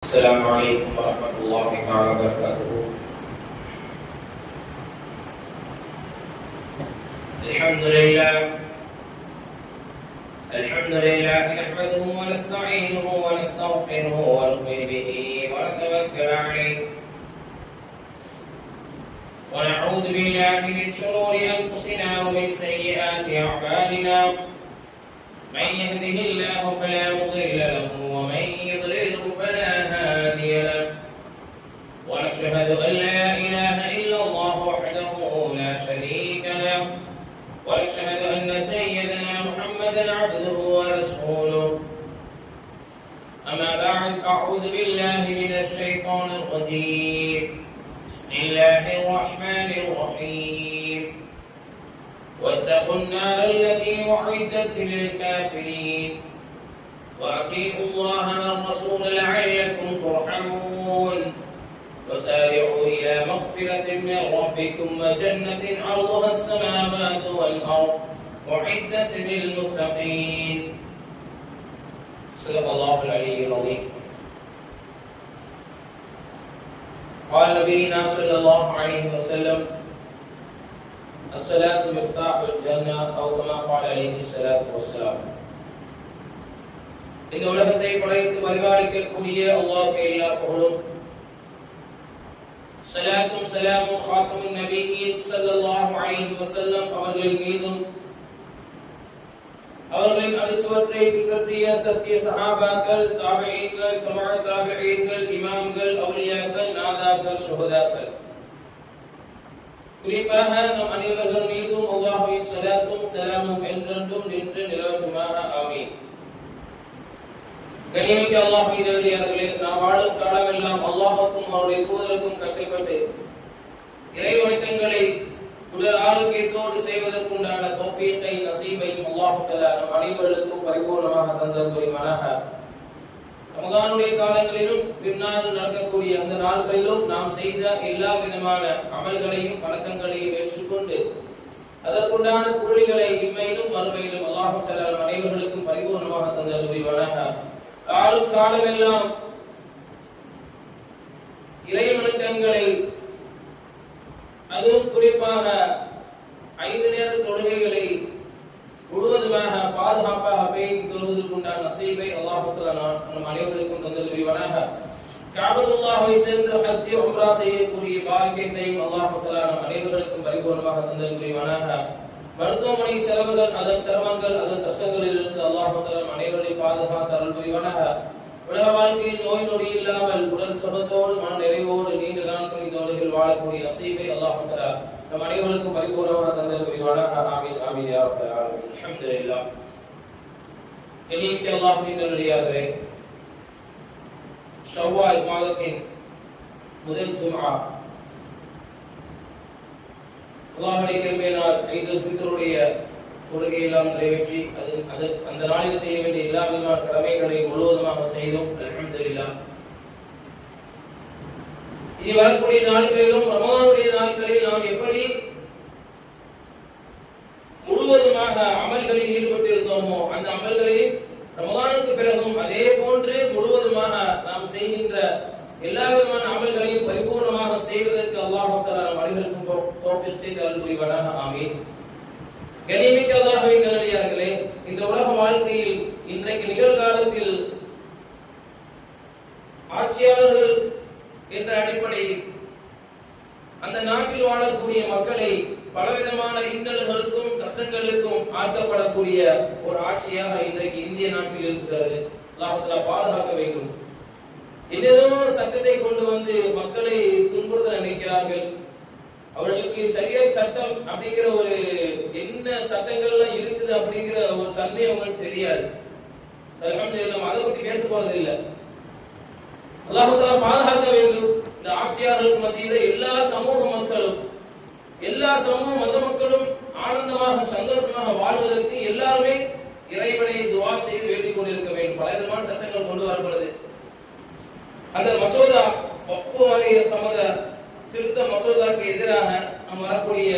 السلام عليكم ورحمة الله تعالى وبركاته. الحمد لله نحمده ونستعينه ونستغفره ونؤمن به ونتوكل عليه ونعوذ بالله من شرور أنفسنا ومن سيئات أعمالنا. من يهده الله فلا مضل له ومن يضلله فلا هادي له، ونشهد أن لا إله إلا الله وحده لا شريك له، ونشهد أن سيدنا محمدا عبده ورسوله. أما بعد، أعوذ بالله من الشيطان الرجيم. بسم الله الرحمن الرحيم. واتقوا النار التي أعدت للكافرين وأطيعوا الله والرسول لعلكم ترحمون. وسارعوا إلى مغفرة من ربكم وجنة عرضها السماوات والأرض أعدت للمتقين. صدق الله العلي العظيم. قال نبينا صلى الله عليه وسلم: الصلاة مفتاح الجنة، أو كما قال عليه الصلاة والسلام. இந்த உலகத்தை படைத்து பரிபாலிக்கக்கூடிய அல்லாஹ்வுக்கு எல்லா புகழும், ஸலாத்தும் ஸலாமும் ஃபாத்திமுன் நபியீன் ஸல்லல்லாஹு அலைஹி வஸல்லம் அவர்களின் மீதும், அவர்களின் அடிச்சுவற்றை பின்பற்றிய சத்திய சஹாபாக்கள், தாபிஈன்கள், தபஅ தாபிஈன்கள், இமாம்கள், அவுலியாக்கள், நாதாக்கள், ஷுஹதாக்கள், குறிப்பாக நம் அனைவர்கள் மீதும் அல்லாஹ்வின் ஸலாத்தும் ஸலாமும் என்றென்றும் நின்று நிலவட்டுமாக. ஆமீன். கண்ணியமிக்க அல்லாஹ்வின் நல்லடியார்களே, நாம் வாழும் காலமெல்லாம் அல்லாஹ்வுக்கும் அவருடைய தூதருக்கும் கட்டுப்பட்டு இறை வணக்கங்களை உடல் ஆரோக்கியத்தோடு செய்வதற்குண்டான தௌஃபீகை நசீபையும் அல்லாஹ் தஆலா நம் அனைவருக்கும் பரிபூர்ணமாக தந்தருள்வானாக. ரமதானுடைய காலங்களிலும் பின்னால் நடக்கக்கூடிய அந்த நாட்களிலும் நாம் செய்த எல்லா விதமான அமல்களையும் வணக்கங்களையும் ஏற்றுக்கொண்டு அதற்குண்டான கூலிகளை இம்மையிலும் மறுமையிலும் அல்லாஹ் தஆலா நம் அனைவருக்கும் பரிபூர்ணமாக தந்தருள்வானாக. காலமெல்லாம் இறை வணக்கங்களை, அதுவும் குறிப்பாக 5 நேர தொழுகைகளை முழுவதுமாக பாதுகாப்பாக பேணி தொழுவதற்குண்டான நசீபை அல்லாஹ் தஆலா நம் அனைவருக்கும் தந்தருள்வானாக. கஅபத்துல்லாஹை சென்று ஹஜ் உம்ரா செய்யக்கூடிய பாக்கியத்தையும் அல்லாஹ் தஆலா நம் அனைவருக்கும் பரிபூர்ணமாக தந்தருள்வானாக. மருத்துவமனை செலவுகள், அதன் சிரமங்கள், அதன் கஷ்டங்களிலிருந்து அல்லாஹ் தஆலா நம் அனைவரையும் பாதுகாத்து அருள் புரிவானாக. உலக வாழ்க்கையில் நோய் நொடி இல்லாமல் உடல் சுகத்தோடு மன நிறைவோடு நீண்ட நாட்கள் இந்த உலகில் வாழக்கூடிய நசீபை அல்லாஹ் தஆலா நம் அனைவருக்கும் பரிபூர்ணமாக தந்தல் புரிவானாக. ஆமீன் ஆமீன் யா ரப்பல் ஆலமீன். அல்ஹம்துலில்லாஹ். கண்ணியமிக்க அல்லாஹ்வின் நல்லடியார்களே, ஷவ்வால் மாதத்தின் முதல் ஜும்ஆ அல்லாஹ்வுடைய கிருபையினால் ஈதுல் ஃபித்ருடைய தொழுகையெல்லாம் நிறைவேற்றி அந்த நாளில் செய்ய வேண்டிய எல்லா விதமான கடமைகளை முழுவதுமாக செய்தோம். அல்ஹம்துலில்லாஹ். இனி வரக்கூடிய நாட்களிலும் ரமதானுடைய நாட்களில் நாம் எப்படி முழுவதுமாக அமல்களில் ஈடுபட்டு இருந்தோமோ அந்த அமல்களில் ரமதானுக்கு பிறகும் அதே போன்று முழுவதுமாக நாம் செய்கின்ற எல்லா விதமான அமல்களையும் பரிபூர்ணமாக செய்வதற்கு அல்லாஹ் தஆலா நம் அனைவருக்கும் தௌஃபீக் செய்து அருள் புரிவானாக. ஆமீன். கண்ணியமிக்க அல்லாஹ்வின் நல்லடியார்களே, இந்த உலக வாழ்க்கையில் இன்றைக்கு நிகழ்காலத்தில் ஆட்சியாளர்கள் என்ற அடிப்படையில் அந்த நாட்டில் வாழக்கூடிய மக்களை பலவிதமான இன்னல்களுக்கும் கஷ்டங்களுக்கும் ஆக்கப்படக்கூடிய ஒரு ஆட்சியாக இன்றைக்கு இந்திய நாட்டில் இருக்கிறது. அல்லாஹ் தஆலா பாதுகாக்க வேண்டும். ஏதோ சட்டத்தை கொண்டு வந்து மக்களை துன்புறுத்த நினைக்கிறார்கள். அவர்களுக்கு ஷரியத் சட்டம் அப்படிங்கிற ஒரு என்ன சட்டங்கள்லாம் இருக்குது அப்படிங்கிற ஒரு தன்மை அவங்களுக்கு தெரியாது. அல்ஹம்துலில்லாஹ், அதை பற்றி பேச போறது இல்லை. அல்லாஹ் தஆலா பாதுகாக்க வேண்டும். இந்த ஆட்சியாளர்களுக்கு மத்தியில எல்லா சமூக மக்களும், எல்லா சமூக மத மக்களும் ஆனந்தமாக சந்தோஷமாக வாழ்வதற்கு எல்லாருமே இறைவனை துஆ செய்து வேண்டிக் கொண்டிருக்க வேண்டும். பல விதமான சட்டங்கள் கொண்டு வரப்படுது. அந்த மசோதா வக்ஃப் வாரிய சம்மத திருத்த மசோதாக்கு எதிராக நம்ம வரக்கூடிய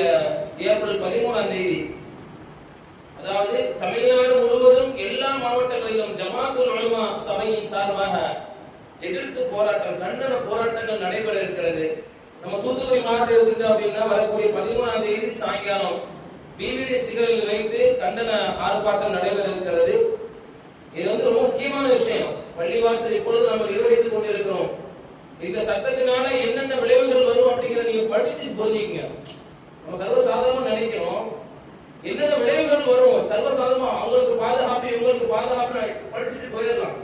ஏப்ரல் 13ஆம் தேதி, அதாவது தமிழ்நாடு முழுவதும் எல்லா மாவட்டங்களிலும் ஜமாத்துல் உலமா சபையின் சார்பாக எதிர்ப்பு போராட்டம், கண்டன போராட்டங்கள் நடைபெற இருக்கிறது. நம்ம தூத்துக்குடி மாவட்டம் இருக்கின்றோம் அப்படின்னா வரக்கூடிய 13ஆம் தேதி சாயங்காலம் பிவிடி சிகரில் வைத்து கண்டன ஆர்ப்பாட்டம் நடைபெற இருக்கிறது. இது ரொம்ப முக்கியமான விஷயம். பள்ளிவாசல் இப்பொழுது நம்ம நிர்வகித்துக் கொண்டிருக்கிறோம். இந்த சட்டத்தினால என்னென்ன விளைவுகள் வரும் அப்படிங்கிறத நீங்க படிச்சு புரிஞ்சுக்கங்க. நம்ம சர்வசாதாரணமா நினைக்கிறோம் என்னென்ன விளைவுகள் வரும், சர்வசாதாரணமா அவங்களுக்கு பாதுகாப்பு இவங்களுக்கு பாதுகாப்பு படிச்சுட்டு போயிடலாம்.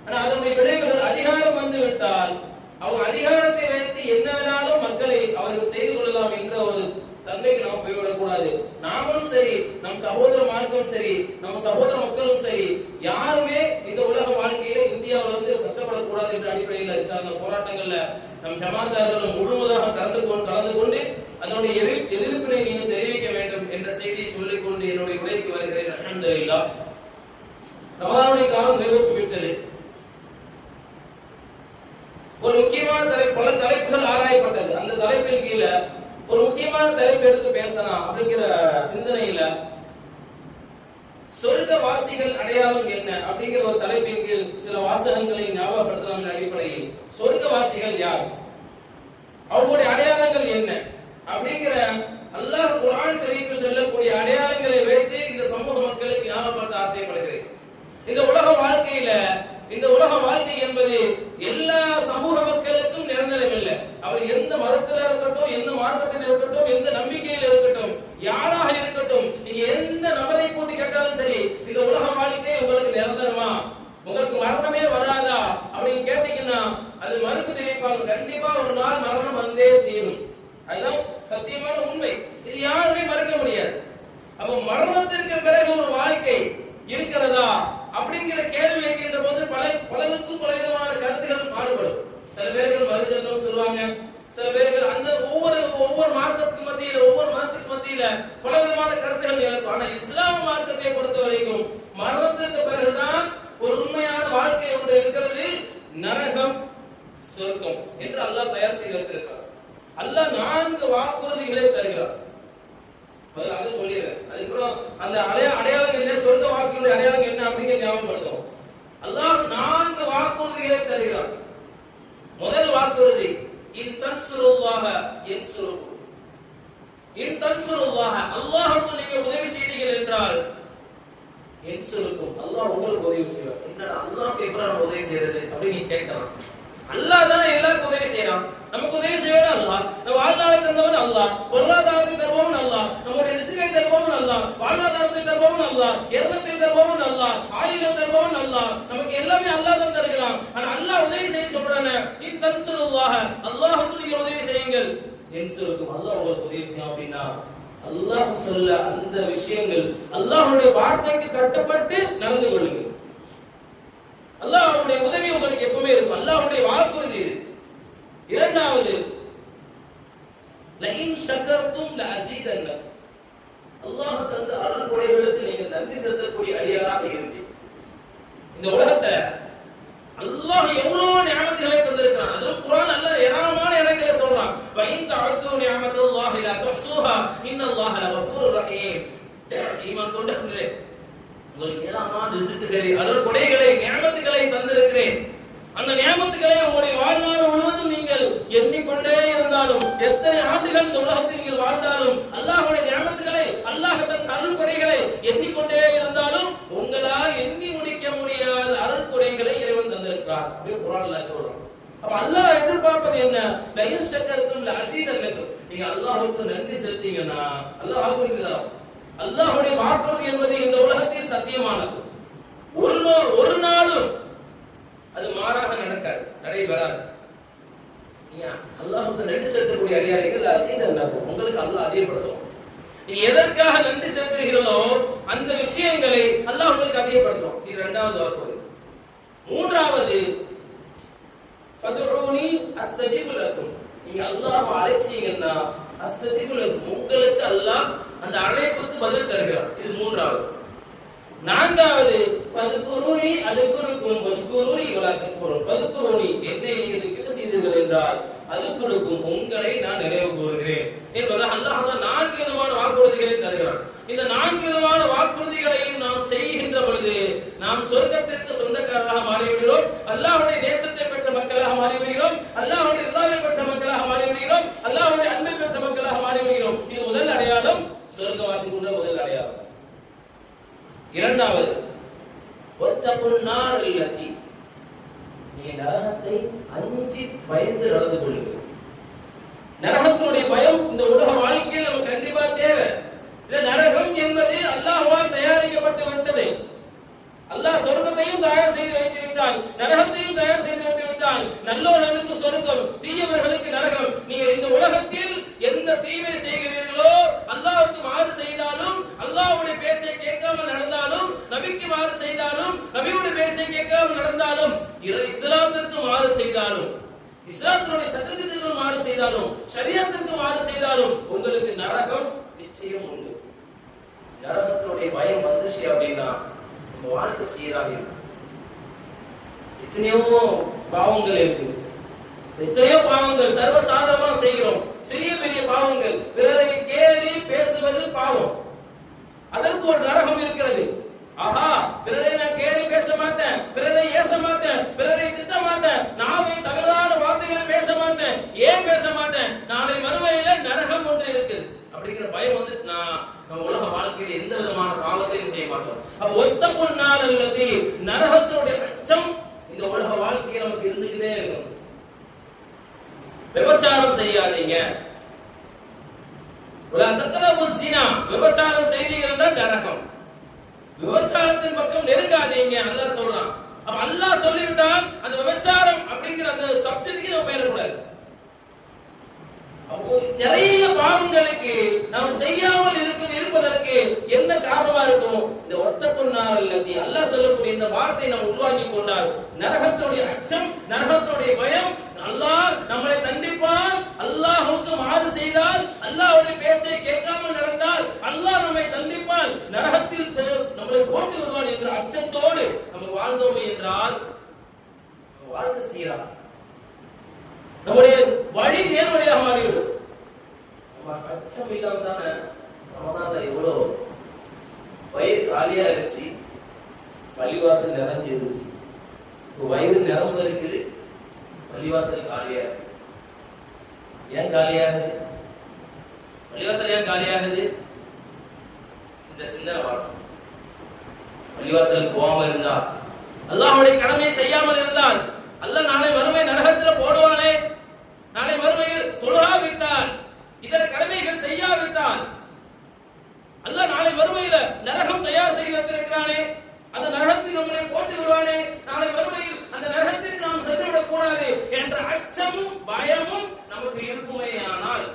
ஆனா அதனுடைய விளைவுகள் அதிகாரம் வந்து விட்டால் அவங்க அதிகாரத்தை வைத்து என்ன வேணாலும் மக்களை அவர்கள் செய்து கொள்ளலாம் என்ற ஒரு தன்மைக்கு நாம் போய்விடக்கூடாது. நாமும் சரி, நம் சகோதர மார்க்கம் சரி, நம்ம சகோதர மக்களும் சரி, யாருமே இந்த உலக வாழ்க்கையில இந்தியாவில கஷ்டப்படக்கூடாது என்ற அடிப்படையில் அந்த போராட்டங்கள்ல நம் ஜமாத்தார்கள் முழுவதாக கலந்து கொண்டு அதனுடைய எதிர்ப்பினை நீங்க தெரிவிக்க வேண்டும் என்ற செய்தியை சொல்லிக் கொண்டு என்னுடைய உரைக்கு வருகிறேன். அல்ஹம்துலில்லாஹ். ரமலானுடைய காலம் நிறைவேற்றி விட்டது. ஒரு முக்கியமான பல தலைப்புகள் ஆராயப்பட்டது. அந்த தலைப்பின் கீழே ஒரு முக்கியமான தலைப்பு எடுத்து பேசலாம் அப்படிங்கிற சிந்தனையில சொர்க்கவாசிகள் அடையாளம் என்ன அப்படிங்கிற ஒரு தலைப்பின் கீழ் சில வாசகங்களை ஞாபகப்படுத்தலாம். அடிப்படையில் சொர்க்கவாசிகள் யார், அவர்களுடைய அடையாளங்கள் என்ன அப்படிங்கிற அல்லாஹ் குர்ஆன் ஷரீஃபில் சொல்லக்கூடிய அடையாளங்களை வைத்து இந்த சமூக மக்களுக்கு ஞாபகப்படுத்த ஆசைப்படுகிறேன். இந்த உலக வாழ்க்கை என்பது எல்லா சமூக மக்களுக்கும் நிரந்தரம் இல்லை. அவர் எந்த மதத்தில் இருக்கட்டும், எந்த மார்க்கத்தில் இருக்கட்டும், எந்த நம்பிக்கையில் இருக்கட்டும், யாராக இருக்கட்டும், நீங்க எந்த நபரை கூட்டி கேட்டாலும் சரி, இந்த உலக வாழ்க்கை உங்களுக்கு நிரந்தரமா, உங்களுக்கு மரணமே வராதா அப்படின்னு கேட்டீங்கன்னா அது மறுப்பு தெரிவிப்பாங்க. கண்டிப்பா ஒரு நாள் மரணம் வந்தே தீரும். அதுதான் சத்தியமான உண்மை. இது யாருமே மறுக்க முடியாது. அப்ப மரணத்திற்கு பிறகு ஒரு வாழ்க்கை இருக்கிறதா அப்படிங்கிற கேள்வி வைக்கின்ற போது பலருக்கும் பல விதமான கருத்துகள் மாறுபடும். சில பேர்கள் மறுஜன்மம் சொல்லுவாங்க, சில பேர்கள் அந்த ஒவ்வொரு மார்க்கத்துக்கு மத்தியில பல விதமான கருத்துகள் இருக்கும். ஆனா இஸ்லாம் மார்க்கத்தை பொறுத்த வரைக்கும் மரணத்திற்கு பிறகுதான் ஒரு உண்மையான வாழ்க்கை ஒன்று இருக்கிறது. நரகம், சொர்க்கம் என்று அல்லாஹ் தயார் செய்து வைத்திருக்கிறார். அல்லாஹ் 4 வாக்குறுதிகளை தருகிறார். அதை சொல்லிடுறேன். அதுக்கப்புறம் அந்த அடையாளம் என்ன, சொர்க்கவாசிகளுடைய அடையாளம் என்ன அப்படிங்கிற ஞாபகப்படுத்தும். அல்லாஹ் 4 வாக்குறுதிகளை தருகிறார். முதல் வாக்குறுதி, இன் தன்சுருல்லாஹ யன்சுருக்கும். இன் தன்சுருல்லாஹ, அல்லாஹ்வுக்கு நீங்க உதவி செய்தீர்கள் என்றால் யன்சுருக்கும், அல்லாஹ் உங்களுக்கு உதவி செய்வார். என்னடா அல்லாஹ்க்கு எப்படி உதவி செய்யறது அப்படி நீ கேட்கலாம். அல்லாஹ் தான் எல்லாருக்கும் உதவி செய்யறான். நமக்கு உதவி செய்வன் அல்லாஹ், நம்ம வாழ்நாளை தந்தவன் அல்லாஹ், பொருளாதாரத்தை தருபவன் அல்லாஹ், நம்முடைய ரிஸ்கை தருபவன் அல்லாஹ், வாழ்வாதாரத்தை தருபவன் அல்லாஹ், எண்ணத்தை தருபவன் அல்லாஹ், ஆயுதம் தருபவன் அல்லாஹ், நமக்கு எல்லாமே அல்லாஹ் தான் தருகிறான். ஆனா அல்லாஹ் உதவி செய்ய சொல்றானே, இன் தன்சுருல்லாஹ, அல்லாஹ்வுக்கு நீங்க உதவி செய்யுங்கள், யன்சுருக்கும், அல்லாஹ் உங்களுக்கு உதவி செய்யும். அப்படின்னா அல்லாஹ் சொல்ல அந்த விஷயங்கள் அல்லாஹ்வுடைய வார்த்தைக்கு கட்டுப்பட்டு நடந்து கொள்ளுங்கள். அல்லாஹ்வுடைய உதவி உங்களுக்கு எப்பவுமே இருக்கும். அல்லாஹ்வுடைய வாக்குறுதி இது. இரண்டாவது, லஇன் ஷக்கர்தும் லஅஸீதன்னக்கும், அல்லாஹ் தந்த அருள் கொடைகளுக்கு நீங்க நன்றி செலுத்தக்கூடிய அடியாராக இருந்தீங்க. இந்த உலகத்துல அல்லாஹ் எவ்வளவு நியமத்துகளை தந்திருக்கான். அது குர்ஆன் அல்லாஹ் ஏராளமான இடங்களில் சொல்றான். வ இன் தஅது நியமத்துல்லாஹி லா துஹ்ஸூஹா இன்னல்லாஹ லகஃபூருர் ரஹீம். ஈமான் கொண்டவர்களே, உங்களுக்கு ஏராளமான ரிஸ்க்குகளை, அருள் கொடைகளை, நியமத்துகளை தந்திருக்கிறேன். அந்த நியமத்துகளை உங்களுடைய வாழ்நாள் முழுவதும் நீங்கள் எண்ணிக்கொண்டே இருந்தாலும், எத்தனை ஆண்டுகள் இந்த உலகத்தில் நீங்கள் வாழ்ந்தாலும், அல்லாஹ்வுடைய நியமத்துகளை, அல்லாஹ் தந்த அருள் கொடைகளை எண்ணிக்கொண்டே இருந்தாலும் உங்களால் எண்ணி முடிக்க முடியாத அருள் கொடைகளை இறைவன் தந்திருக்கிறார். அப்படியே குர்ஆன்ல சொல்றான். அப்ப அல்லாஹ் எதிர்பார்ப்பது என்ன? லஇன் ஷக்கர்தும் லஅஸீதன்னக்கும். நீங்க அல்லாஹ்வுக்கு நன்றி செலுத்தீங்கன்னா அல்லாஹ் வாக்குறுதி தரான். அல்லாஹ்வுடைய வாக்குறுதி என்பது இந்த உலகத்தில் சத்தியமானது. ஒரு நாளும் அது மாறாக நடக்காது, நடைபெறாது. அல்லாஹ்வுக்கு நன்றி செலுத்தக்கூடிய அடியார்கள் அசீதன்னக்கும், உங்களுக்கு அல்லாஹ் அதிகப்படுத்தும். நீ எதற்காக நன்றி செலுத்துகிறீர்களோ அந்த விஷயங்களை அல்லாஹ் உங்களுக்கு அதிகப்படுத்தும். இது இரண்டாவது வாக்குறுதி. மூன்றாவது, ஃபதுஊனி அஸ்தஜிபு லக்கும். நீங்க அல்லாஹ்வை அழைச்சீங்கன்னா அஸ்தஜிபு லக்கும், உங்களுக்கு அல்லாஹ் அந்த அழைப்புக்கு பதில் தருகிறார். இது மூன்றாவது. நான்காவது, ஃபதுகுருனி அதுகுருக்கும் வஷ்குருனி வலா தக்ஃபுரூன். ஃபதுகுருனி, என்னை நீங்கள் திக்ர் செய்தீர்கள் என்றால் அதுகுருக்கும், உங்களை நான் நினைவு கூறுகிறேன் என்பது அல்லாஹ் 4 விதமான வாக்குறுதிகளை தருகிறான். இந்த 4 விதமான வாக்குறுதிகளையும் நாம் செய்கின்ற பொழுது நாம் சொர்க்கத்திற்கு சொந்தக்காரராக மாறிவிடுகிறோம். அல்லாஹ்வுடைய நேசத்தை பெற்ற மக்கள் மாறிவிடுகிறோம், அல்லாஹ்வுடைய ரிதாவை பெற்ற மக்களாக மாறிவிடுகிறோம், அல்லாஹ்வுடைய அன்பை பெற்ற மக்களாக மாறிவிடுகிறோம். இது முதல் அடையாளம், சொர்க்கவாசிக்குள்ள முதல் அடையாளம். இரண்டாவது, வத்தகுன் நார் அல்லதி, நீ நரகத்தை அஞ்சி பயந்து நடந்து கொள்ளுங்கள். நரகத்தினுடைய பயம் இந்த உலக வாழ்க்கையில் நமக்கு கண்டிப்பா தேவை. நரகம் என்பது அல்லாஹ்வால் தயாரிக்கப்பட்டு விட்டது. அல்லாஹ் சொர்க்கத்தையும் தயார் செய்து வைத்து விட்டான், நரகத்தையும் தயார் செய்து வைத்து விட்டான். நல்லோர்களுக்கு சொர்க்கம், தீயவர்களுக்கு நரகம். நீங்க இந்த உலகத்தில் எந்த தீமை செய்கிறீர்களோ, அல்லாஹ்வுக்கு மாறு செய்தாலும், அல்லாஹ்வுடைய பேச்சை கேட்காமல் நடந்தாலும், நபிக்கு மாறு செய்தாலும், நபியுடைய பேச்சை கேட்காமல் நடந்தாலும், இஸ்லாத்திற்கு மாறு செய்தாலும், இஸ்லாத்தினுடைய சட்டத்திற்கு மாறு செய்தாலும், ஷரியத்திற்கு மாறு செய்தாலும் உங்களுக்கு நரகம் நிச்சயம் உண்டு. நரகத்தினுடைய பயம் வந்துச்சு அப்படின்னா உங்க வாழ்க்கை சீராக இருக்கும். எத்தனையோ பாவங்கள் இருக்கு, எத்தனையோ பாவங்கள் சர்வசாதாரணமா செய்கிறோம். சிறிய பெரிய பாவங்கள், பிறரை கேலி பேசுவது பாவம், அதற்கு ஒரு நரகம் இருக்கிறது. ஆஹா, பிறரை நான் கேலி பேச மாட்டேன், பிறரை ஏச மாட்டேன், பிறரை திட்ட மாட்டேன், நாவை தவறான வார்த்தைகளை பேச மாட்டேன். ஏன் பேச மாட்டேன்? நாளை மறுமையில நரகம் ஒன்று இருக்குது அப்படிங்கிற பயம் வந்து நம்ம உலக வாழ்க்கையில் எந்த விதமான பாவத்தையும் செய்ய மாட்டோம். அப்ப வத்தகுன் நார் அல்லதி, நரகத்தினுடைய அச்சம் இந்த உலக வாழ்க்கையில் நமக்கு இருந்துகிட்டே இருக்கும். விபச்சாரம் செய்யாதீங்க, விபச்சாரம் செய்தீங்கன்னா நரகம். விபச்சாரத்தின் பக்கம் நெருங்காதீங்க அல்லாஹ் சொல்றான். அப்ப அல்லாஹ் சொல்லிவிட்டால் அந்த விபச்சாரம் அப்படிங்கிற அந்த சப்ஜெக்ட்டுக்கு நம்ம போயிடக்கூடாது. நிறைய பாவங்களுக்கு நாம் செய்யாமல் இருப்பதற்கு என்ன காரணமா இருக்கும்? இந்த வத்தகுன் நார் அல்லதி, அல்லாஹ் சொல்லக்கூடிய இந்த வார்த்தையை நாம் உள்வாங்கி கொண்டால் நரகத்துடைய அச்சம், நரகத்துடைய பயம், அல்லாஹ் நம்மளை தண்டிப்பான், அல்லாஹ்வுக்கு மாறு செய்தால், அல்லாஹ்வுடைய பேச்சை கேட்காமல் நடந்தால் அல்லாஹ் நம்மை தண்டிப்பான், நரகத்தில் நம்மளை போட்டு விடுவான் என்ற அச்சத்தோடு நம்ம வாழ்ந்தோம் என்றால் வாழ்க்கை சீரா, நம்முடைய வழி நேர்வழியாக மாறிவிடும். நம்ம அச்சம் இல்லாம தானே ரமதான்ல எவ்வளவு வயிறு காலியா இருந்துச்சு, பள்ளிவாசல் நிறைஞ்சு இருந்துச்சு. வயிறு நிரம்ப இருக்குது, பள்ளிவாசல் காலியா இருக்கு. ஏன் காலியாகுது? பள்ளிவாசல் ஏன் காலியாகுது? இந்த சிந்தனை வாழும். பள்ளிவாசலுக்கு போகாம இருந்தா, அல்லாஹ்வுடைய கடமையை செய்யாமல் இருந்தால், அல்லாஹ் நாளை மறுமை நரகத்தில் போடுவானே. நாளை மறுமையில் தொழாவிட்டால், இதர கடமைகள் செய்யாவிட்டால், அல்லாஹ் நாளை மறுமையில நரகம் தயார் செய்து வைத்திருக்கிறானே, அந்த நரகத்தில் நம்மளை போட்டு விடுவானே. நாளை மறுமையில் அந்த நரகத்திற்கு நாம் சென்றுவிடக் கூடாது என்ற அச்சமும் பயமும் நமக்கு இருக்குமே. ஆனால்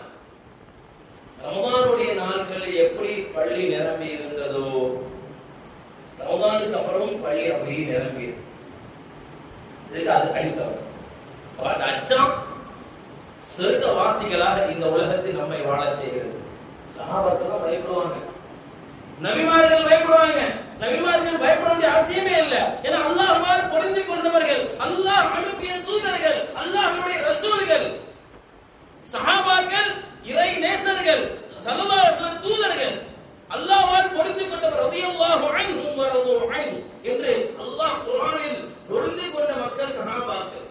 ரமதானுடைய நாட்களில் எப்படி பள்ளி நிரம்பி இருந்ததோ, ரமதானுக்கு அப்புறம் பள்ளி அப்படியே நிரம்பி இதுக்கு அது அடித்தவன். அச்சம் சொர்க்கவாசிகளாக இந்த உலகத்தில் நம்மை வாழ செய்கிறது. சஹாபாக்கள் பயப்படுவாங்க, நபிமார்கள் பயப்படுவாங்க. நபிமார்கள் பயப்பட வேண்டிய அவசியமே இல்லை. ஏன்னா அல்லாஹ்வால் பொருந்தி கொண்டவர்கள், அல்லாஹ் அனுப்பிய தூதர்கள், அல்லாஹ்வுடைய ரசூல்கள். சஹாபாக்கள் இறை நேசர்கள், ஸல்லல்லாஹு அலைஹி வஸல்லம் தூதர்கள், அல்லாஹ்வால் பொருந்தி கொண்டவர். ரலியல்லாஹு அன்ஹும் வ ரது அன்ஹு என்று அல்லாஹ் குர்ஆனில் பொருந்தி கொண்ட மக்கள் சஹாபாக்கள்.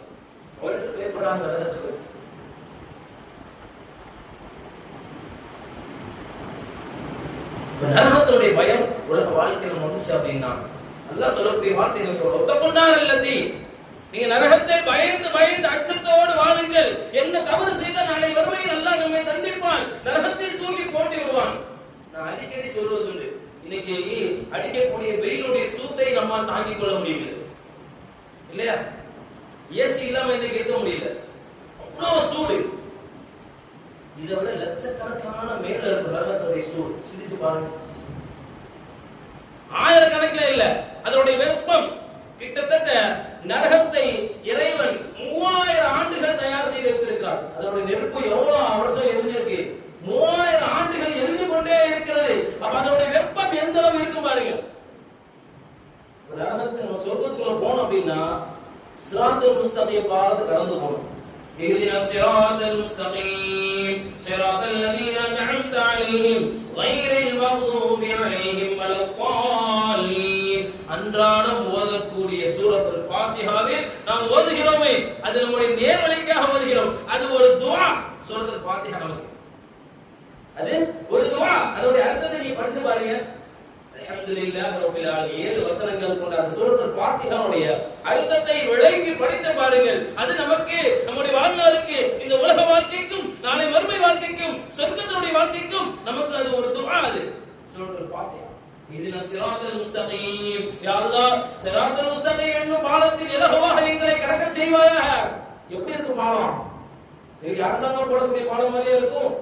அவர்கள் பயப்படாத நரகத்தை பற்றி. நரகத்துடைய பயம் உலக வாழ்க்கையில் வந்துச்சு அப்படின்னா அல்லாஹ் சொல்லக்கூடிய வார்த்தைகளை சொல்றோம். வத்தகுன் நார் அல்லதி, நீங்க நரகத்தை பயந்து பயந்து அச்சத்தோடு வாழுங்கள். என்ன தவறு செய்தால் நாளை மறுமையில் அல்லாஹ் நம்மை தண்டிப்பான், நரகத்தில் தூக்கி போட்டு விடுவான். நான் அடிக்கடி சொல்வதுண்டு, இன்னைக்கு அடிக்கக்கூடிய வெயிலுடைய சூட்டை நம்மால் தாங்கிக் கொள்ள முடியல இல்லையா? ஏசி இல்லாம இன்னைக்கு இருக்க முடியல, அவ்வளவு சூடு. இதை விட லட்சக்கணக்கான மேல இருக்கும் நரகத்துடைய சூடு. சிந்தித்து பாருங்க, ஆயிரக்கணக்கில் இல்ல, அதனுடைய வெப்பம் கிட்டத்தட்ட நரகத்தை இறைவன் 3000 ஆண்டுகள் தயார் செய்து வைத்திருக்கிறார். அதனுடைய நெருப்பு எவ்வளவு வருஷம் எரிஞ்சிருக்கு? 3000 ஆண்டுகள் எரிந்து கொண்டே இருக்கிறது. அப்ப அதனுடைய வெப்பம் எந்த அளவு இருக்கும் பாருங்க. நரகத்தை நம்ம சொர்க்கத்துக்குள்ள போனோம் அப்படின்னா சிராத்துல் முஸ்தகீம் பாலத்தை கடந்து போகணும். اهدنا الصراط المستقيم صراط الذين أنعمت عليهم غير المغضوب عليهم ولا الضالين. அன்றாடம் ஓதக்கூடிய சூரத்துல் ஃபாத்திஹாவில் நாம் ஓதுகிறோமே, அது அது நம்முடைய நேர்வழிக்காக ஓதுகிறோம். அது ஒரு துஆ. சூரத்துல் ஃபாத்திஹா நமக்கு அது ஒரு துஆ. அதோட அர்த்தத்தை நீங்க படிச்சு பாருங்க. அல்ஹம்துலில்லாஹி ரப்பில் ஆலமீன் 7 வசனங்கள் கொண்ட அந்த சூரத்துல் ஃபாத்திஹாவுடைய அர்த்தத்தை விளங்கி படித்து பாருங்கள். அது நமக்கு நம்முடைய வாழ்நாளுக்கு, இந்த உலக வாழ்க்கைக்கும், நாளை மறுமை வாழ்க்கைக்கும், சொர்க்கத்துடைய வாழ்க்கைக்கும் நமக்கு அது ஒரு துஆ. அது சூரத்துல் ஃபாத்திஹா. இஹ்தின ஸிராத்தல் முஸ்தகீம். யா அல்லாஹ், ஸிராத்தல் முஸ்தகீம் என்னும் பாலத்தில் இலகுவாக எங்களை கடக்க செய்வாயாக. எப்படி இருக்கும் பாலம்? இது அரசாங்கம் போடக்கூடிய பாலம் மாதிரியே இருக்கும்.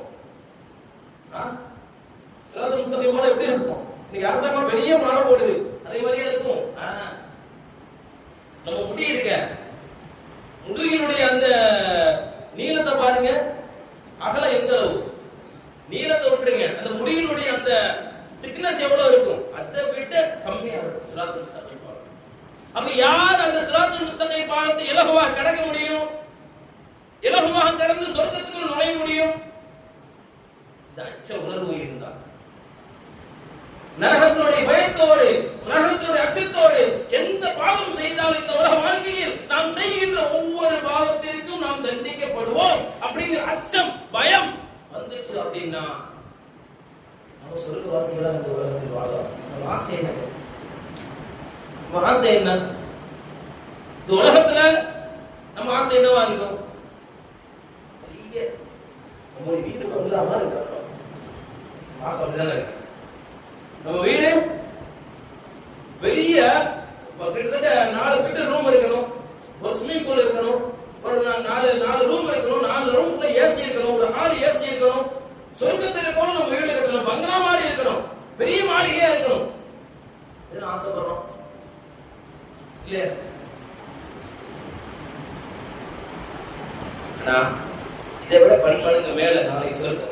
ஸிராத்தல் முஸ்தகீம் பாலம் எப்படி இருக்கும்? இன்னைக்கு அரசாங்கம் பெரிய பாலம் போடுது, அதே மாதிரியே இருக்கும். நம்ம முடி இருக்க முடியினுடைய அந்த நீளத்தை பாருங்க, அகலம் எந்த அளவு, நீளத்தை விட்டுருங்க, அந்த முடியினுடைய அந்த திக்னஸ் எவ்வளவு இருக்கும், அதை விட கம்மியா இருக்கும் ஸிராத்துல் முஸ்தகீம் பாலம். அப்ப யார் அந்த ஸிராத்துல் முஸ்தகீம் பாலத்தை இலகுவாக கடக்க முடியும், இலகுவாக கடந்து சொர்க்கத்துக்குள் நுழைய முடியும்? இந்த அச்ச உணர்வு இருந்தால், நரகத்துடைய பயத்தோடு, நரகத்துடைய அச்சத்தோடு எந்த பாவம் செய்தாலும் இந்த உலக வாழ்க்கையில் நாம் செய்கின்ற ஒவ்வொரு பாவத்திற்கும் நாம் தண்டிக்கப்படுவோம் அப்படிங்கிற அச்சம், பயம் வந்துச்சு அப்படின்னா நம்ம சொர்க்கவாசிகளாக இந்த உலகத்தில் வாழலாம். நம்ம ஆசை என்ன? நம்ம ஆசை என்ன? இந்த உலகத்துல நம்ம ஆசை என்னவா இருக்கும்? பெரிய நம்முடைய வீடு இல்லாம இருக்க ஆசை அப்படிதானே இருக்கு. நம்ம வீடு பெரிய கிட்டத்தட்ட 4 ஃபீட் ரூம் இருக்கணும், ஒரு ஸ்விமிங் பூல் இருக்கணும், ஒரு 4 ரூம் இருக்கணும், 4 ரூம்குள்ள ஏசி இருக்கணும், ஒரு ஹால் ஏசி இருக்கணும், சொர்க்கத்தில் போல நம்ம வீடு இருக்கணும், பங்களா மாதிரி இருக்கணும், பெரிய மாளிகையா இருக்கணும். இது ஆசைப்படுறோம் இல்லையா? இதை விட பன்மடங்கு மேல நாளை சொர்க்கம்,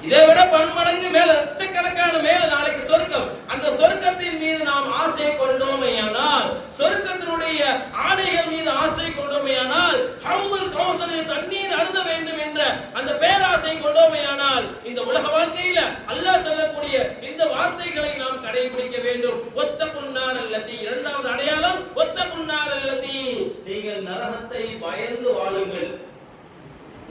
இதை விட பன்மடங்கு மேல, லட்சக்கணக்கான மேல நாளைக்கு சொர்க்கம். அந்த சொர்க்கத்தின் மீது நாம் ஆசை கொண்டோமேயானால், சொர்க்கத்தினுடைய ஆடைகள் மீது ஆசை கொண்டோமேயானால், ஹவுதுல் கௌசரில் தண்ணீர் அருந்த வேண்டும் என்ற அந்த பேராசை கொண்டோமேயானால், இந்த உலக வாழ்க்கையில அல்லாஹ் சொல்லக்கூடிய இந்த வார்த்தைகளை நாம் கடைபிடிக்க வேண்டும். ஒத்தகுன்னார் அல்லதி, இரண்டாவது அடையாளம் ஒத்தகுன்னார் அல்லதி, நீங்கள் நரகத்தை பயந்து வாழுங்கள்,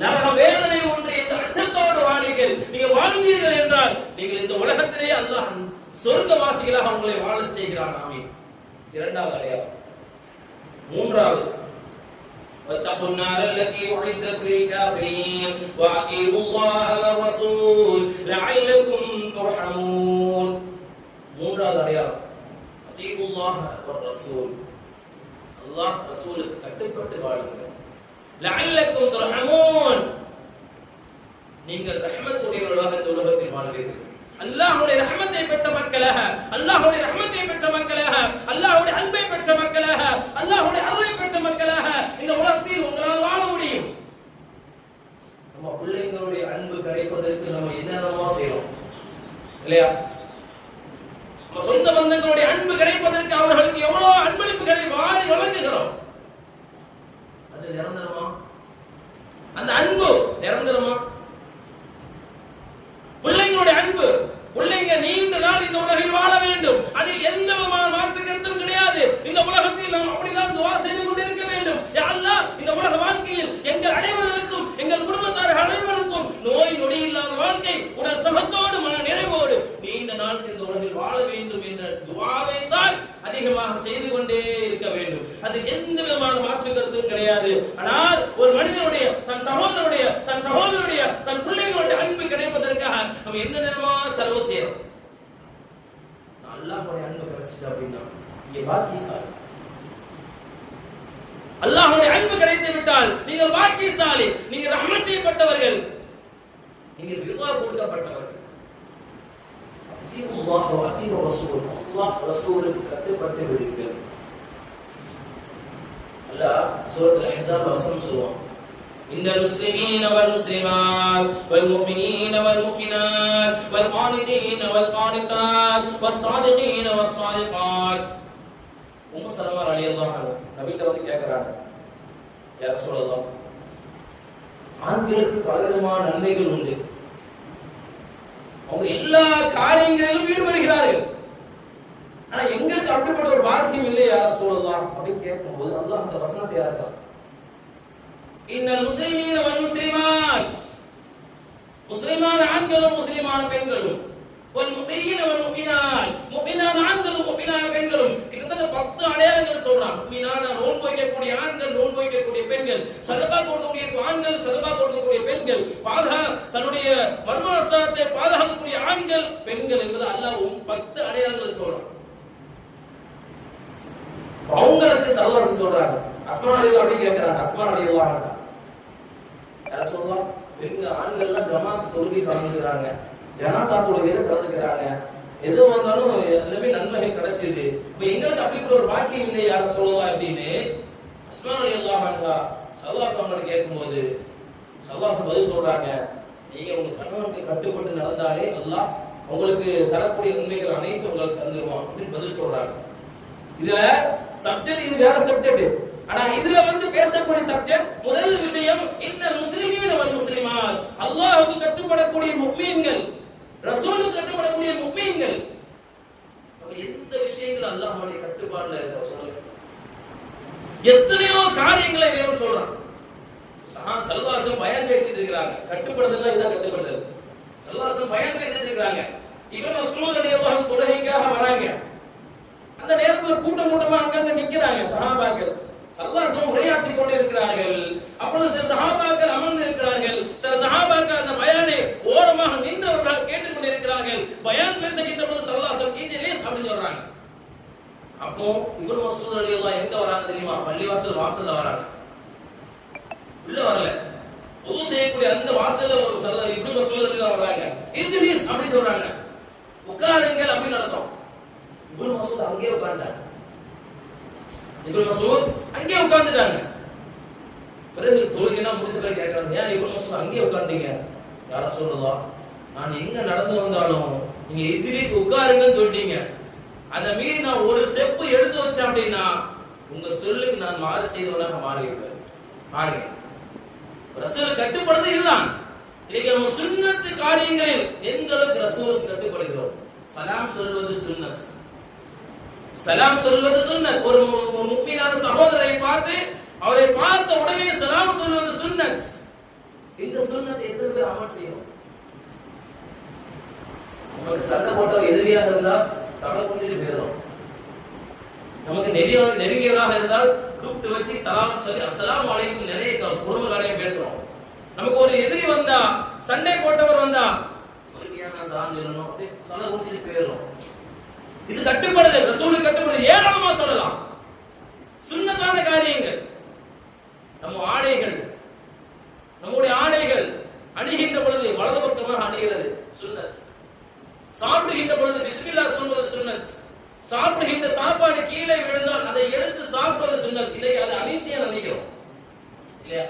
நரக வேதனை ஒன்று இந்த அச்சத்தோடு வாழுங்கள். நீங்க வாழ்ந்தீர்கள் என்றால் நீங்கள் இந்த உலகத்திலே அல்லாஹ் சொர்க்கவாசிகளாக உங்களை வாழ செய்கிறான். ஆமீன். இரண்டாவது அடையாளம். மூன்றாவது واتقوا النار التي أعدت للكافرين وأطيعوا الله والرسول لعلكم ترحمون. மூன்றாவது அடையாளம் أطيعوا الله والرسول, அல்லாஹ் ரசூலுக்கு கட்டுப்பட்டு வாழுங்கள். லஅல்லக்கும் துர்ஹமூன், நீங்கள் ரஹ்மத்துடையவர்களாக இந்த உலகத்தில் வாழ்வீர்கள். அல்லாஹ்வுடைய ரஹ்மத்தை பெற்ற மக்களாக, அல்லாஹ்வுடைய ரஹ்மத்தை பெற்ற மக்களாக, அல்லாஹ்வுடைய அன்பை பெற்ற மக்களாக, அல்லாஹ்வுடைய அருளை பெற்ற மக்களாக இந்த உலகத்தில் உங்களால் வாழ முடியும். நம்ம பிள்ளைங்களுடைய அன்பு கிடைப்பதற்கு நம்ம என்னென்னமோ செய்யறோம் இல்லையா? நம்ம சொந்த பந்தங்களுடைய அன்பு கிடைப்பதற்கு அவர்களுக்கு எவ்வளவு அன்பளிப்புகளை வாரி வழங்குகிறோம். அது நிரந்தரமா? அந்த அன்பு நிரந்தரமா? பிள்ளைங்களுடைய அன்பு, பிள்ளைங்க நீண்ட நாள் இந்த உலகில் வாழ வேண்டும், அதில் எந்த விதமான மாற்று கருத்தும் கிடையாது. இந்த உலகத்தில் நாம் அப்படிதான் துஆ செய்து கொண்டே இருக்க வேண்டும். யா அல்லாஹ், இந்த உலக வாழ்க்கையில் எங்கள் அனைவருக்கும், எங்கள் குடும்பத்தார் அனைவருக்கும் நோய் நொடி இல்லாத வாழ்க்கை, உடல் சுகத்தோடு மன நிறைவோடு நீண்ட நாள் இந்த உலகில் வாழ வேண்டும் என்ற துஆவை தான் அதிகமாக செய்து கொண்டே இருக்க வேண்டும். அது எந்த விதமான மாற்று கருத்தும் கிடையாது. ஆனால் ஒரு மனிதனுடைய, தன் சகோதரனுடைய, தன் பிள்ளைகளுடைய அன்பு கிடைப்பதற்காக நம்ம என்ன நேரமா செலவு செய்யறோம். அல்லாஹ்வுடைய அன்பு கிடைச்சிட்டு அப்படின்னா இங்கே பாக்கியசாலி. அல்லாஹ்வுடைய அன்பு கிடைத்து விட்டால் நீங்கள் பாக்கியசாலி, நீங்க ரஹ்மத் செய்யப்பட்டவர்கள், நீங்க ரிதா கொடுக்கப்பட்டவர்கள். அல்லாஹ் வ அத்தீஉ ரசூல், அல்லாஹ் ரசூலுக்கு கட்டுப்பட்டு விடுங்கள். அல்லாஹ் சூரத்துல் அஹ்ஸாப் வசனம் சொல்வான், இன்னல் முஸ்லிமீன வல் முஸ்லிமாத் வல் முஃமினீன வல் முஃமினாத் வல் கானிதீன வல் கானிதாத் வஸ் ஸாதிகீன வஸ் ஸாதிகாத். உம்மு சலமா ரலியல்லாஹு அன்ஹா நபிட்ட வந்து கேக்குறாங்க, யா ரசூலல்லாஹ், ஆண்களுக்கு பலவிதமான நன்மைகள் உண்டு, அவங்க எல்லா காரியங்களிலும் ஈடுபடுகிறார்கள், ஆனா எங்களுக்கு அப்படிப்பட்ட ஒரு பாக்கியம் இல்லையா யா ரசூலல்லாஹ் அப்படின்னு கேட்கும்போது அல்லாஹ் அந்த வசனத்தை இறக்குறான். இன்னல் முஸ்லிமீன வல் முஸ்லிமாத், முஸ்லிமான ஆண்களும் முஸ்லிமான பெண்களும், வல் முஃமினீன வல் முஃமினாத், முஃமினான ஆண்களும் முஃமினான பெண்களும், கிட்டத்தட்ட 10 அடையாளங்கள் சொல்றான். முஃமினான நோன்பு வைக்கக்கூடிய ஆண்கள், நோன்பு வைக்கக்கூடிய பெண்கள், சதகா கொடுக்கக்கூடிய ஆண்கள், சதகா கொடுக்கக்கூடிய பெண்கள், தன்னுடைய மர்மஸ்தானத்தை பாதுகாக்கக்கூடிய ஆண்கள், பெண்கள் என்பது அல்லாஹ் 10 அடையாளங்கள் சொல்றான். அவங்களுக்கு சல்லல்லாஹு சொல்றாங்க. அஸ்மா ரலியல்லாஹு அப்படி கேக்குறாங்க. அஸ்மா ரலியல்லாஹு அன்ஹா யார சொல்லலாம், பெண் ஆண்கள் எல்லாம் ஜமாத் தொழுகை கலந்துக்கிறாங்க, ஜனாசா தொழுகையில கலந்துக்கிறாங்க, எது வந்தாலும் எல்லாமே நன்மைகள் கிடைச்சது. இப்ப எங்களுக்கு அப்படிப்பட்ட ஒரு பாக்கியம் இல்லை யார சொல்லலாம் அப்படின்னு அஸ்மா ரலியல்லாஹு அன்ஹா சல்லல்லாஹு அலைஹி கேட்கும்போது சல்லல்லாஹு பதில் சொல்றாங்க, நீங்க உங்க கணவனுக்கு கட்டுப்பட்டு நடந்தாலே அல்லாஹ் உங்களுக்கு தரக்கூடிய நன்மைகள் அனைத்தும் உங்களுக்கு தந்துருவான் அப்படின்னு பதில் சொல்றாங்க. இதுல சப்ஜெக்ட் இது வேற சப்ஜெக்ட். ஆனா இதுல வந்து பேசக்கூடிய சப்ஜெக்ட் முதல் விஷயம் இன்னல் முஸ்லிமீன வல் முஸ்லிமாத், அல்லாஹ்வுக்கு கட்டுப்படக்கூடிய முஃமின்கள், ரசூலுக்கு கட்டுப்படக்கூடிய முஃமின்கள். எந்த விஷயங்கள் அல்லாஹ்வுடைய கட்டுப்பாடுல இருக்க சொல்லுங்க. எத்தனையோ காரியங்களை இறைவன் சொல்றான். சல்லல்லாஹு பயான் பேசிட்டு இருக்காங்க, கட்டுப்படுதல்னா இதான் கட்டுப்படுதல். சல்லல்லாஹு பயான் பேசிட்டு இருக்காங்க. இப்னு மஸ்ஊத் ரலியல்லாஹு அன்ஹு தொழுகைக்காக வராங்க. அந்த நேரத்தில் கூட்டமா அங்க நிக்கிறாங்க சஹாபாக்கள். சல்லல்லாஹு உரையாற்றி கொண்டு இருக்கிறார்கள். அப்பொழுது சில சஹாபாக்கள் அமர்ந்து இருக்கிறார்கள். சில சஹாபாக்கள் அந்த பயானை ஓரமாக நின்றவர்கள் கேட்டுக் கொண்டிருக்கிறார்கள். பயான் பேசுகின்ற போது சல்லல்லாஹு இஜ்லிஸ் அப்படி சொல்றாங்க. அப்போ இப்னு மஸ்ஊத் ரலியல்லாஹு எங்க வராங்க தெரியுமா? பள்ளிவாசல் வாசல்ல வராங்க, உள்ள வரல. உது செய்யக்கூடிய அந்த வாசல்ல ஒரு சல்லல்லாஹு இப்னு மஸ்ஊத் ரலியல்லாஹு வராங்க. இஜ்லிஸ் அப்படி சொல்றாங்க, உட்காருங்கள் அப்படின்னு அர்த்தம். இப்னு மஸ்ஊத் அங்கேயே உட்கார்ந்தாங்க. இப்னு மஸ்ஊத் அங்கேயே உட்கார்ந்துட்டாங்க. பிறகு தொழுகைனா முடிச்ச பிறகு கேட்கறாங்க, ஏன் இப்னு மஸ்ஊத் அங்கேயே உட்கார்ந்தீங்க? யா ரசூலுல்லாஹ், நான் எங்க நடந்து வந்தாலும் நீங்க இத்ரீஸ் உட்காருங்கன்னு சொல்லிட்டீங்க. அதை மீறி நான் ஒரு ஸ்டெப் எடுத்து வச்சேன் அப்படின்னா உங்க சொல்லுக்கு நான் மாறு செய்தவனாக மாறிவிடுவேன். ரசூல் கட்டுப்படுறது இதுதான். நம்ம சுன்னத்து காரியங்களில் எந்த அளவுக்கு ரசூலுக்கு கட்டுப்படுகிறோம். சலாம் சொல்வது சுன்னத், சலாம் சொல்வது சுன்னத். ஒரு முஃமினான சகோதரரை பார்த்து அவரை பார்த்த உடனே சலாம் சொல்வது சுன்னத். இந்த சுன்னத்தை எத்தனை பேர் அமல் செய்யணும்? நமக்கு சண்டை போட்டவர் எதிரியாக இருந்தால் தலை கொண்டுட்டு போயிடும். நமக்கு நெருங்கியவராக இருந்தால் கூப்பிட்டு வச்சு சலாம் சொல்லி அஸ்ஸலாமு அலைக்கும் நிறைய குடும்ப காரியம் பேசுறோம். நமக்கு ஒரு எதிரி வந்தா, சண்டை போட்டவர் வந்தா, இவருக்கு ஏன் நான் சலாம் சொல்லணும் அப்படி தலை கொண்டுட்டு போயிடும். இது கட்டுப்படுதல், ரசூலுக்கு கட்டுப்படுதல். ஏராளமா சொல்லலாம் சுன்னத்தான காரியங்கள். நம்ம ஆடைகள், நம்முடைய ஆடைகள் அணிகின்ற பொழுது வலது பக்கமாக அணிகிறது சுன்னத். சாப்பிடுகின்ற பொழுது பிஸ்மில்லாஹ் சொல்வது சுன்னத். சாப்பிடுகின்ற சாப்பாடு கீழே விழுந்தால் அதை எடுத்து சாப்பிடுவது சுன்னத். இல்லை அது அனீசியா நினைக்கிறோம் இல்லையா?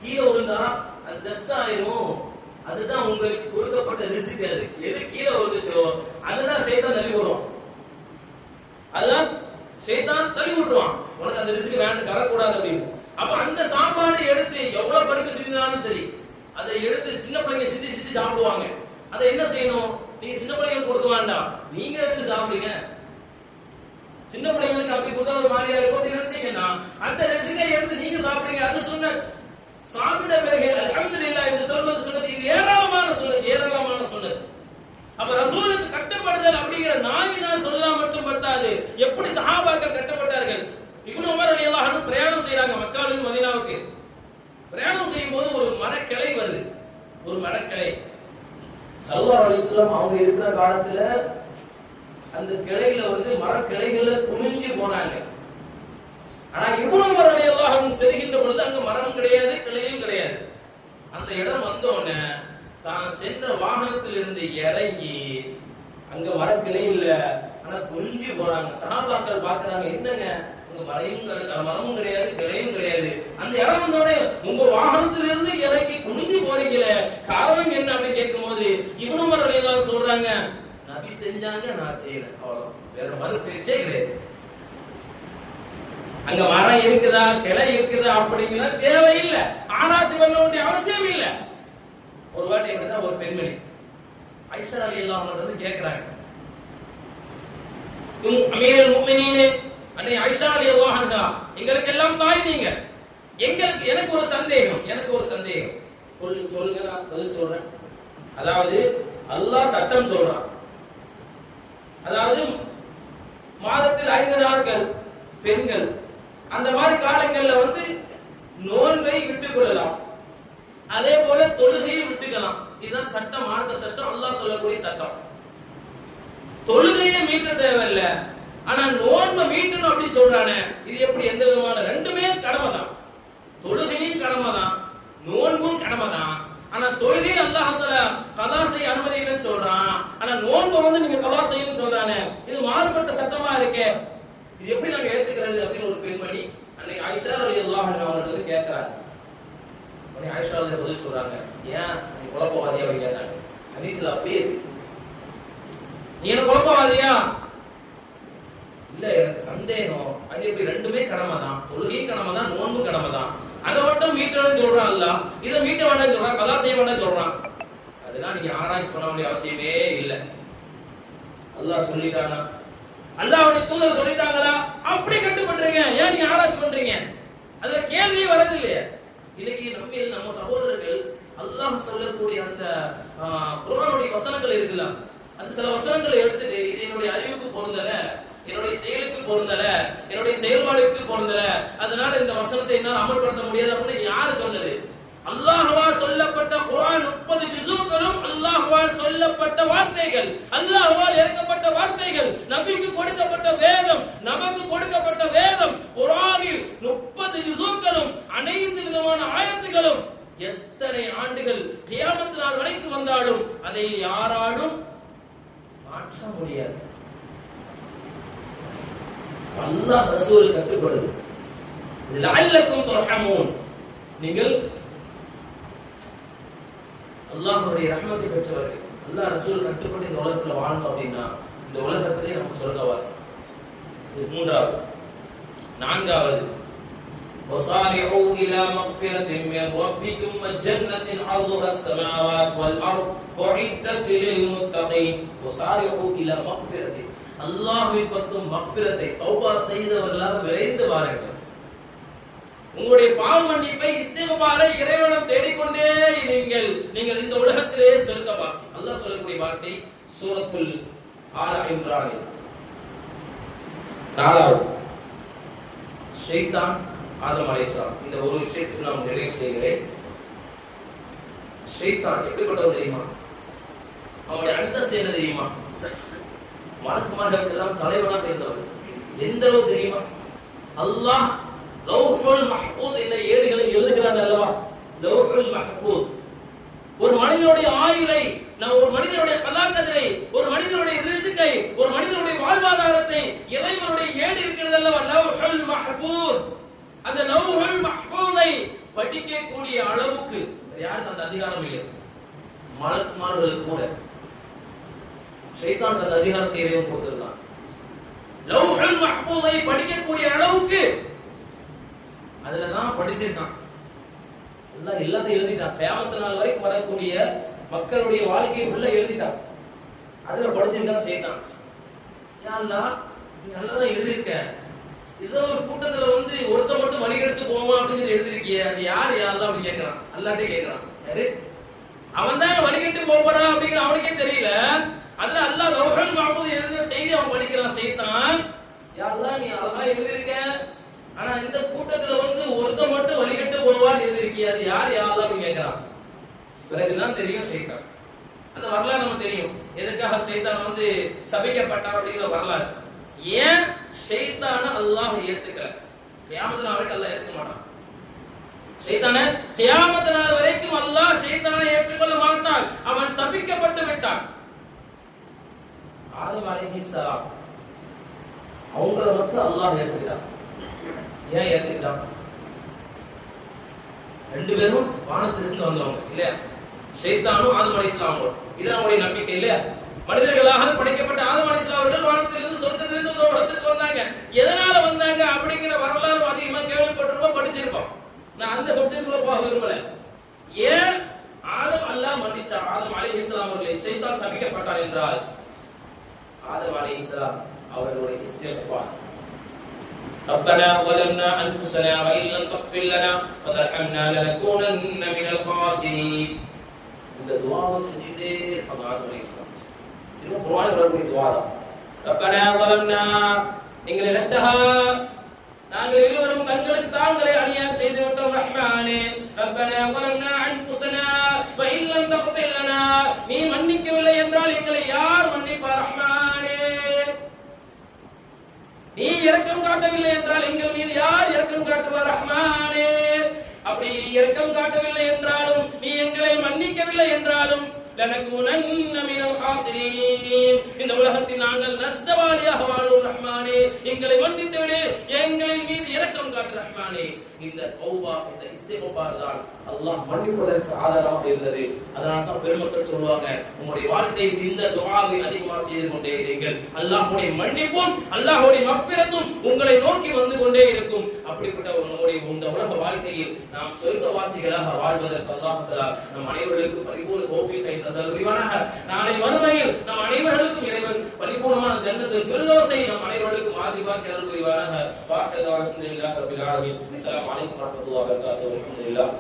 கீழே விழுந்தா அது டஸ்ட் ஆயிரும். அதுதான் உங்களுக்கு கொடுக்கப்பட்ட ரிஸ்க். அது எது கீழே விழுந்துச்சோ அதுதான் ஷைத்தான் தள்ளி விடுவான். அதுதான் ஷைத்தான் தள்ளி விட்டுருவான். உனக்கு அந்த ரிஸ்க் வேண்டாம், வரக்கூடாது அப்படின்னு. அப்ப அந்த சாப்பாடு எடுத்து எவ்வளவு பருப்பு சிந்தினாலும் சரி அதை எடுத்து சின்ன பிள்ளைங்க சிந்தி சாப்பிடுவாங்க. அதை என்ன செய்யணும்? நீங்க சின்ன பிள்ளைங்களுக்கு கொடுக்க வேண்டாம், நீங்க எடுத்து சாப்பிடுங்க. சின்ன பிள்ளைங்களுக்கு அப்படி கொடுத்தா ஒரு மாதிரியா இருக்கும். என்ன செய்யுங்கன்னா அந்த ரிஸ்கை எடுத்து நீங்க சாப்பிடுங்க, அது சுன்னத். சாப்பிட்ட பிறகு அல்ஹம்துலில்லாஹ் என்று சொல்வது சுன்னத். இது ஏராளமான சுன்னத், ஏராளமான சுன்னத். அப்ப ரசூலுக்கு கட்டப்படுதல் அப்படிங்கிற நாவினால் சொல்லலாம் மட்டும் பத்தாது. எப்படி சஹாபாக்கள் கட்டப்பட்டார்கள்? இப்னு உமர் ரலியல்லாஹு அன்ஹு பிரயாணம் செய்றாங்க மக்காவிலிருந்து மதீனாவுக்கு. பிரயாணம் செய்யும் போது ஒரு மரக்கிளை வருது, ஒரு மரக்கிளை. ஸல்லல்லாஹு அலைஹி வஸல்லம் அவங்க இருக்கிற காலத்துல அந்த கிளையில வந்து மரக்கிளைகளை குனிஞ்சு போனாங்க. ஆனா இப்னு உமர் ரலியல்லாஹு அன்ஹு செல்கின்ற பொழுது அங்க மரம் கிடையாது, கிளையும் கிடையாது. அந்த இடம் வந்தோடனே தான் சென்ற வாகனத்தில் இருந்து இறங்கி அங்க மரக்கிளை இல்ல, ஆனா குனிஞ்சு போறாங்க. சஹாபாக்கள் பாக்குறாங்க, என்னங்க உங்க மரமும் கிடையாது, கிளையும் கிடையாது. அந்த இடம் வந்தோடனே உங்க வாகனத்தில் இருந்து இறங்கி குனிஞ்சு போறீங்களே, காரணம் என்ன அப்படின்னு கேட்கும் போது இப்னு உமர் ரலியல்லாஹு அன்ஹு சொல்றாங்க, நபி செஞ்சாங்க, நான் செய்யறேன், அவ்வளவு, வேற மறு பேச்சே கிடையாது. அங்க மரம் இருக்குதா கிளை இருக்குதா அப்படிங்கிற தேவையில்லை, ஆராய்ச்சி பண்ண வேண்டிய அவசியம் இல்லை. ஒரு வாட்டி எப்படிதான் ஒரு பெண்மணி ஐஷா ரலியல்லாஹு அன்ஹா வந்து கேட்கிறாங்க, அமீருல் முஃமினீன் அன்னை ஆயிஷா ரலியல்லாஹு அன்ஹா, எங்களுக்கு எல்லாம் தாய் நீங்க. எனக்கு ஒரு சந்தேகம் சொல்லுங்க, நான் பதில் சொல்றேன். அதாவது அல்லாஹ் சட்டம் சொல்றான், அதாவது மாதத்தில் 5 நாட்கள் பெண்கள் அந்த மாதிரி காலங்கள்ல நோன்பை விட்டுக் கொள்ளலாம், அதே போல தொழுகையை விட்டுக்கலாம். இதுதான் சட்டம், மார்க்க சட்டம், அல்லாஹ் சொல்லக்கூடிய சட்டம். தொழுகையை மீட்ட தேவையில்ல, ஆனா நோன்பை மீட்டணும் அப்படின்னு சொல்றானே, இது எப்படி? எந்த விதமான? ரெண்டுமே கடமை தான். தொழுகையும் கடமை தான், நோன்பும் கடமை தான். ஆனா தொழுகை அல்லாஹ் தஆலா கதா செய்ய அனுமதி இல்லைன்னு சொல்றான், ஆனா நோன்பை நீங்க கதா செய்யணும்னு சொல்றானே, இது மாறுபட்ட சட்டமா இருக்கே, இது எப்படி நாங்க ஏத்துக்கிறது அப்படின்னு ஒரு பெண்மணி அன்னை ஆயிஷா ரலியல்லாஹு அன்ஹா அவர்கள் கேட்கிறாங்க. அன்னை ஆயிஷா ரலியல்லாஹு பதில் சொல்றாங்க, ஏன் நீ குழப்பவாதியா அப்படி கேட்டாங்க. ஹதீஸ்ல அப்படியே நீ என்ன குழப்பவாதியா? இல்ல, எனக்கு சந்தேகம். அது எப்படி? ரெண்டுமே கடமை தான், தொழுகை கடமை தான், நோன்பு கடமை தான். அதை மட்டும் மீட்டணும்னு சொல்றான் அல்லாஹ், இதை மீட்ட வேண்டாம்னு சொல்றான், கதா செய்ய வேண்டாம்னு சொல்றான். அதெல்லாம் நீங்க ஆராய்ச்சி பண்ண வேண்டிய அவசியமே இல்லை. அல்லாஹ் சொல்லிட்டானா, அல்லாஹ்வுடைய தூதர் சொல்லிட்டாங்களா, அப்படி கட்டுப்படுறீங்க. ஏன் நீங்க ஆராய்ச்சி பண்றீங்க? அதுல கேள்வியே வரது இல்லையா? இன்னைக்கு நம்ம சகோதரர்கள் அல்லாஹ் சொல்லக்கூடிய அந்த குர்ஆனுடைய வசனங்கள் இருக்குல்ல, அந்த சில வசனங்களை எடுத்துட்டு இது என்னுடைய அறிவுக்கு பொருந்தல, என்னுடைய செயலுக்கு பொருந்தல, என்னுடைய செயல்பாடுக்கு பொருந்தல, அதனால இந்த வசனத்தை என்னால் அமல்படுத்த முடியாது அப்படின்னு யாரு சொன்னது? அல்லாஹ்வால் சொல்லப்பட்ட குர்ஆன் 30 ஜுஸுகளும் அல்லாஹ்வால் சொல்லப்பட்ட வார்த்தைகள், அல்லாஹ்வால் இறக்கப்பட்ட வார்த்தைகள், நபிக்கு கொடுக்கப்பட்ட வேதம், நமக்கு கொடுக்கப்பட்ட வேதம், குர்ஆனில் 30 ஜுஸுகளும் அனைத்து விதமான ஆயத்துகளும் எத்தனை ஆண்டுகள் கியாமத் நாள் வரைக்கும் வந்தாலும் அதை யாராலும் மாற்ற முடியாது. அல்லாஹ் ரசூல் கட்டுப்படுது. லஅல்லக்கும் துர்ஹமூன், நீங்கள் அல்லாஹ்வுடைய ரஹ்மத்தை பெற்றவர்கள். அல்லாஹ் ரசூல் கட்டுப்பட்டு இந்த உலகத்துல வாழ்ந்தோம் அப்படின்னா இந்த உலகத்திலே நமக்கு சொர்க்கவாசி. இது 3வது. 4வது, وصارعوا إلى مغفرة من ربكم وجنة عرضها السماوات والأرض أعدت للمتقين. وصارعوا إلى مغفرة, அல்லாஹ்வை பக்கம் மக்ஃபிரத்தை தௌபா செய்தவர்களாக விரைந்து வாருங்கள். உங்களுடைய பாவ மன்னிப்பை இஸ்திக்பாரை இறைவனிடம் தேடிக்கொண்டே இருங்கள். நீங்கள் இந்த உலகத்திலே சொர்க்கவாசி. அல்லாஹ் சொல்லக்கூடிய வார்த்தை சூரத்துல் ஆல இம்ரானில். 4வது, ஷைத்தான் ஆதம் அலைஹிஸ்ஸலாம். இந்த ஒரு விஷயத்தை நான் நிறைவு செய்கிறேன். ஷைத்தான் எப்படிப்பட்டவன் தெரியுமா? அவனுடைய அந்தஸ்து என்ன தெரியுமா? மலக்குமார்களுக்கெல்லாம் தலைவனாக இருந்தவர். எந்த அளவு தெரியுமா? அல்லாஹ் லௌஹுல் மஹ்ஃபூஸ் என்ற ஏடுகளை எழுதுகிறான் அல்லவா? லௌஹுல் மஹ்ஃபூஸ் ஒரு மனிதனுடைய ஆயுளை, ஒரு மனிதனுடைய கலாக்கத்தை, ஒரு மனிதனுடைய ரிஸ்கை, ஒரு மனிதனுடைய வாழ்வாதாரத்தை இறைவனுடைய ஏடு இருக்கிறது அல்லவா? லௌஹுல் மஹ்ஃபூஸ். அந்த லௌஹுல் மஹ்ஃபூஸை படிக்கக்கூடிய அளவுக்கு யாருக்கு அந்த அதிகாரம் இல்லை? மலக்குமார்களுக்கு கூட. ஷைத்தான் அந்த அதிகாரத்தை இறைவன் கொடுத்திருந்தான். லௌஹுல் மஹ்ஃபூஸை படிக்கக்கூடிய அளவுக்கு அதுலதான் படிச்சிருக்கான். எல்லாம் எல்லாத்தையும் எழுதிட்டான். கியாமத் நாள் வரைக்கும் வரக்கூடிய மக்களுடைய வாழ்க்கையை உள்ள எழுதிட்டான். அதுல படிச்சிருக்கான் ஷைத்தான். யா அல்லாஹ், நீ நல்லதான் எழுதியிருக்க, இதோ ஒரு கூட்டத்துல ஒருத்த மட்டும் வழிகெடுத்து போவான் அப்படின்னு எழுதிருக்கிய, அது யார் யா அல்லாஹ் அப்படின்னு கேட்கிறான். அல்லாஹ்ட்டே கேட்கிறான். யாரு? அவன் தான் வழிகெட்டு போவானா அப்படிங்கிற அவனுக்கே தெரியல. அதுல அல்லாஹ் லௌஹுல் மஹ்ஃபூஸ் எழுதின செய்தி அவன் படிக்கிறான். ஷைத்தான், யா அல்லாஹ் நீ அழகா எழுதியிருக்க, ஆனா இந்த கூட்டத்துல ஒருத்த மட்டும் வழிகட்டு போவான்னு எழுதிருக்கிய, அது யார் யா அல்லாஹ் அப்படின்னு கேட்கிறான். பிறகுதான் தெரியும் ஷைத்தான். அந்த வரலாறு நமக்கு தெரியும், எதுக்காக ஷைத்தான் சபிக்கப்பட்டார் அப்படிங்கிற வரலாறு. ஏன் ஷைத்தான அல்லாஹ் ஏத்துக்கல? கியாமத் நாள் வரைக்கும் அல்லாஹ் ஏத்துக்க மாட்டான் ஷைத்தானை. கியாமத் நாள் வரைக்கும் அல்லாஹ் ஷைத்தானை ஏற்றுக்கொள்ள மாட்டான். அவன் சபிக்கப்பட்டு விட்டான். ஆதம் அலைஹிஸ்ஸலாம் அவங்கள மட்டும் அல்லாஹ் ஏத்துக்கிட்டான். ஏன் ஏத்துக்கிட்டான்? 2 பேரும் வானத்திலிருந்து வந்தவங்க இல்லையா? ஷைத்தானும் ஆதம் அலைஹிஸ்ஸலாமும். இது நம்முடைய நம்பிக்கை இல்லையா? மனிதர்களாக படைக்கப்பட்ட ஆதம் அலைஹிஸ்ஸலாம் அவர்கள் வானத்திலிருந்து சொர்க்கத்திலிருந்து இந்த உலகத்துக்கு வந்தாங்க. எதனால வந்தாங்க அப்படிங்கிற வரலாறு அதிகமா கேள்விப்பட்டிருப்போம், படிச்சிருப்போம். நான் அந்த சப்ஜெக்ட்ல போக விரும்பல. ஏன் ஆதம் அல்லாஹ் மன்னிச்சா? ஆதம் அலைஹிஸ்ஸலாம் அவர்களை ஷைத்தான் சபிக்கப்பட்டார் என்றால் ஆதம் அலைஹிஸ்ஸலாம் அவர்களுடைய ربنا ظلمنا أنفسنا وإن لم تغفر لنا وترحمنا لنكونن من الخاسرين. இந்த துஆவை செஞ்சிட்டே இருப்பாங்க ஆதம் அலைஹிஸ்ஸலாம். இது குர்ஆனில் வரக்கூடிய துஆ தான். ரப்பனா ظلمنا எங்களை இரட்சகா நாங்கள் இருவரும் தங்களுக்கு தாங்களே அநியாயம் செய்து விட்டோம் ரஹ்மானே. ரப்பனா ظلمنا أنفسنا وإن لم تغفر لنا நீ மன்னிக்கவில்லை என்றால் எங்களை யார் மன்னிப்பார் ரஹ்மானே. நீ இரக்கம் காட்டவில்லை என்றால் எங்கள் மீது யார் இரக்கம் காட்டுவார் ரஹ்மானே. அப்படி நீ இரக்கம் காட்டவில்லை என்றாலும் நீ எங்களை மன்னிக்கவில்லை என்றாலும் லனகுனன்ன மினல் ஹாசிரீன் இந்த உலகத்தில் நாங்கள் நஷ்டவாளியாக வாழ்வோம் ரஹ்மானே. எங்களை மன்னித்து விடு, எங்களின் மீது இரக்கம் காட்டு ரஹ்மானே. இந்த தௌபா இந்த இஸ்திக்ஃபார் தான் அல்லாஹ் மன்னிப்பதற்கு ஆதாரமாக இருந்தது. அதனால தான் பெருமக்கள் சொல்வாங்க, உங்களுடைய வாழ்க்கையில் இந்த துஆவை அதிகமாக செய்து கொண்டே இருங்கள். அல்லாஹ்வுடைய மன்னிப்பும் அல்லாஹ்வுடைய மக்ஃபிரத்தும் உங்களை நோக்கி வந்து கொண்டே இருக்கும். அப்படிப்பட்ட நம்முடைய இந்த உலக வாழ்க்கையில் நாம் சொர்க்கவாசிகளாக வாழ்வதற்கு அல்லாஹ் தஆலா நம் அனைவருக்கும் பரிபூர்ண தௌஃபீகை தந்தல் புரிவானாக. நாளை மறுமையில் நம் அனைவருக்கும் இறைவன் பரிபூர்ணமான ஜன்னத்துல் ஃபிர்தௌஸை நம் அனைவருக்கும் ஆதிவாக்கி அருள் புரிவானாக. வாஹித அல்ஹம்துலில்லாஹி ரப்பில் ஆலமீன். அஸ்ஸலாமு அலைக்கும் வரஹ்மத்துல்லாஹி வபரகாத்துஹு. அல்ஹம்துலில்லாஹ்.